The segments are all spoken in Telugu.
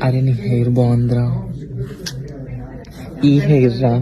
అరే నీ హెయిర్ బాగుందిరా, ఈ హెయిర్ రా.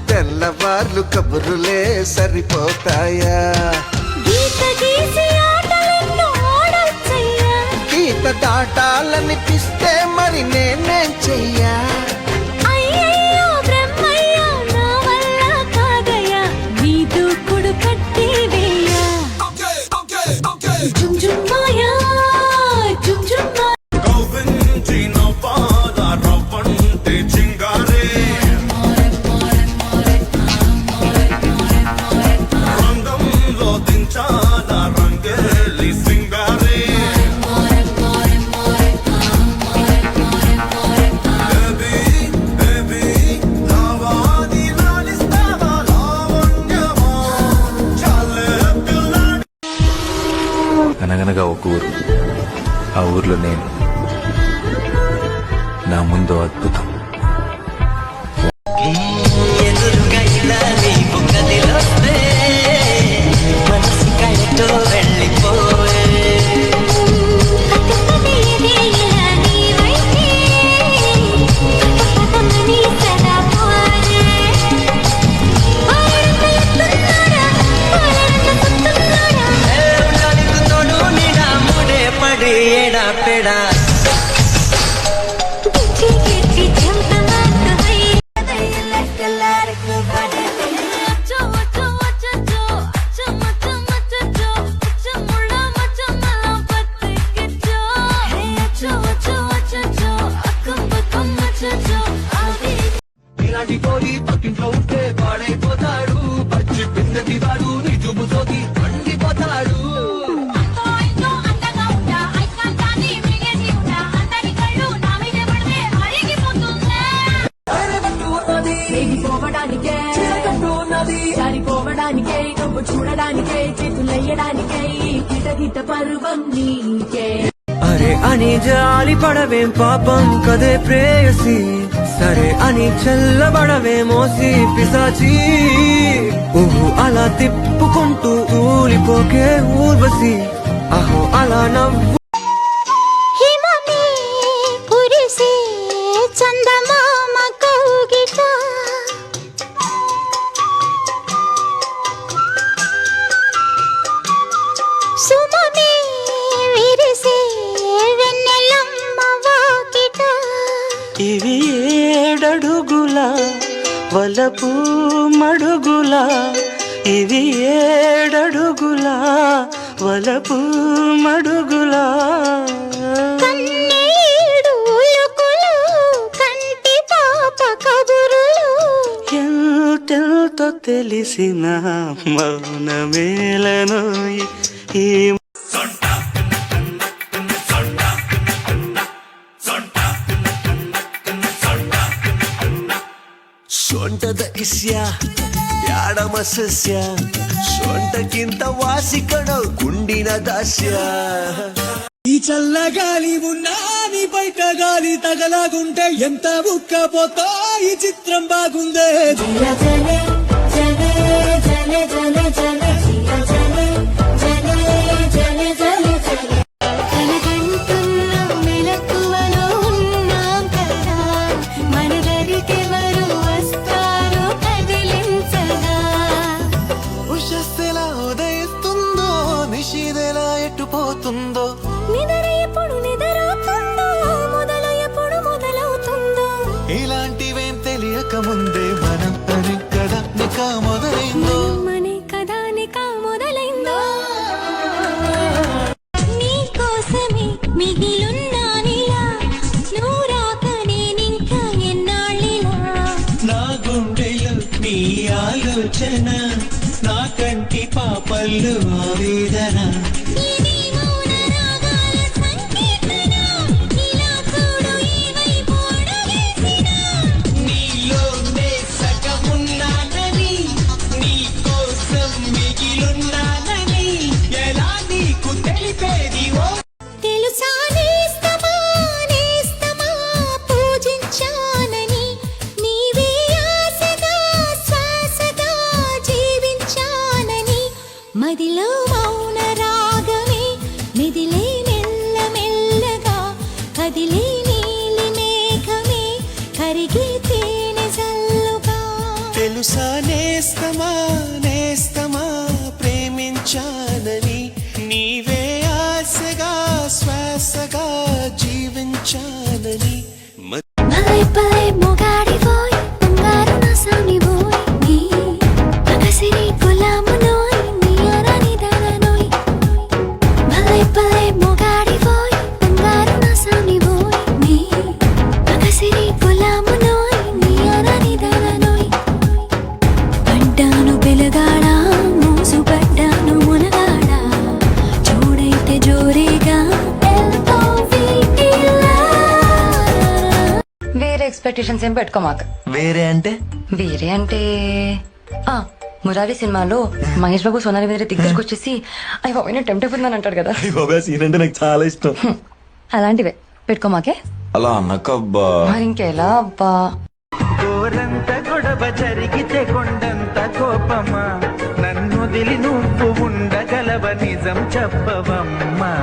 తెల్లవార్లు కబురులే సరిపోతాయా, గీత దాటాలనిపిస్తే మరి నేనేం చెయ్యా? అనగనగా ఒక ఊరు, ఆ ఊర్లో నేను, నా ముందు అద్భుతం. ఇలాంటి కోడి పక్కింట్లో ఉంటే పాడైపోతాడు, పచ్చి పిందకి వాడు నిజుబుతోకి పండిపోతాడు. జారిపోవడానికే నువ్వు చూడడానికే చేతులయ్యడానికే గిట పర్వం నీకే. అరే అని జాలి పడవేం పాపం కదే ప్రేయసి, సరే అని చల్లబడవే మోసి పిశాచి. ఊహు అలా తిప్పుకుంటూ ఊలిపోకే ఊర్వశి, అహో అలా నవ్వు. ఇవి ఏడడుగుల వలపు మడుగుల, ఇవి ఏడడుగుల వలపు మడుగుల. ఎంతెంతో తెలిసిన మౌనమేలను ఈ ಸೊಂಟದ ಇಸ್ಯ ಯಾಡಮ ಸಸ್ಯ, ಸೊಂಟಕ್ಕಿಂತ ವಾಸಿ ಕಣೋ ಗುಂಡಿನ ದಾಸ್ಯ. ఈ చల్లగాలి ఉన్నా నీ బయట గాలి తగలాగుంటే ఎంత ఉక్కపోతా ఈ చిత్రం బాగుందే. ఎట్టుపోతుందో నిద్ర ఎప్పుడు నిద్రవుతుందో, మొదలు ఎప్పుడు మొదలవుతుందో, ఇలాంటివేం తెలియక ముందే మనం అని కదా నికా మొదలైందో, మనే కదా నికా మొదలైందో. నీ కోసమే మిగిలున్నానిలా, నువ్వు రాక నేనింకా ఎన్నాళ్ళిలా. నా గుండెలో నీ ఆలోచన, నా కంటి వల్లు ఆవేదన ఇది మౌన రాగాల సంకీర్తన ఇలా చూడు ఈ వైపు అడుగేసినా నీలోనే సగమున్నానని నీ కోసం మిగిలున్నానని ఎలా నీకు తెలిపేది ఓ తెలుసా నేస్తమా నేస్తమా పూజించానని నీవే ఆశగా శ్వాసగా జీవించానని మదిలో మౌన రాగమే మెదిలే మెల్ల మెల్లగా కదిలే నీలి మేఘమే కరిగే తేనె జల్లుగా తెలుసా నేస్తమా నేస్తమా ప్రేమించానని నీవే ఆశగా శ్వాసగా జీవించానని భలే భలే మొగాడివోయ్ బంగారు నా సామివోయ్ నీ అగసిరి గులామునోయ్ నీ అరాని దాననోయ్ భలే భలే మొగాడివోయ్ బంగారు నా సామివోయ్ నీ అగసిరి గులామునోయ్ నీ అరాని దాననోయ్ పడ్డాను పిలగాడా మోసు పడ్డాను మునగాడా చూడైతే జోరేగా వేరే ఎక్స్పెక్టేషన్స్ ఏం పెట్టుకోమాక. వేరే అంటే వేరే అంటే ఆ మురారి సినిమాలో మహేష్ బాబు సోనాలి మీద దగ్గరికి వచ్చేసి అయ్యి బాబు టెంప్ట్ అయిపోతుందని అంటాడు కదా, సీన్ అంటే నాకు చాలా ఇష్టం. అలాంటివే పెట్టుకోమాకే. అలా అనకబ్బా. మరి ఇంకెలా అబ్బా. గోరంత గొడవ జరిగితే కొండంత కోపమా నన్ను దిలి నువ్వు ఉండగలవ నిజం చెప్పవమ్మా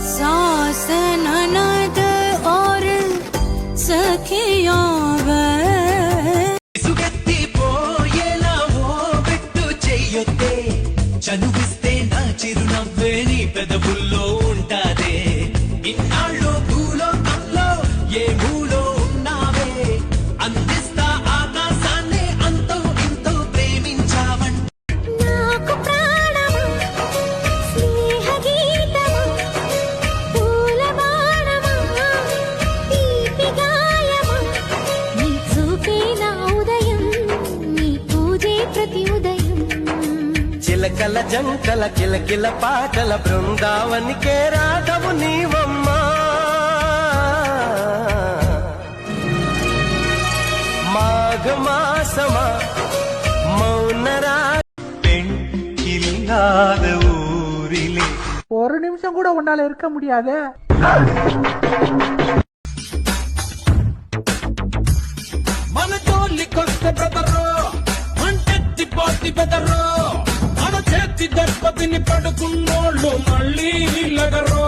सास ननद और सखियां సుగెత్తిపోయేలా ఓ పెట్టు చెయ్యొద్దే చనువిస్తే నా చిరునవ్వే నీ పెదవుల్లో ఉంటాదే ఇన్నాళ్ళు భూలోకంలో ఏ మూలో ఉన్నావే అందిస్తా ఆకాశాన్ని అంతో ఇంతో ప్రేమించావంటే నాకు ప్రాణమా స్నేహ గీతమా పూల బాణమా తీపి గాయమా నీ చూపే నా ఉదయం నీ పూజే ప్రతి ఉదయం చిలకల జంటల కిలకిల పాటల బృందావనికే రాధవు నీవమ్మా మాఘమాసమా మౌనరా பெண்கில்லாத ஊரிலே ஒரு நிமிஷம் கூட உன்னால இருக்க முடியாதே. మన తోలికొస్తే బ్రదరో మంటెత్తి పోతి బెదరో మన చేతి దెబ్బతిని పడుకున్నోళ్ళు మళ్ళీ లగరో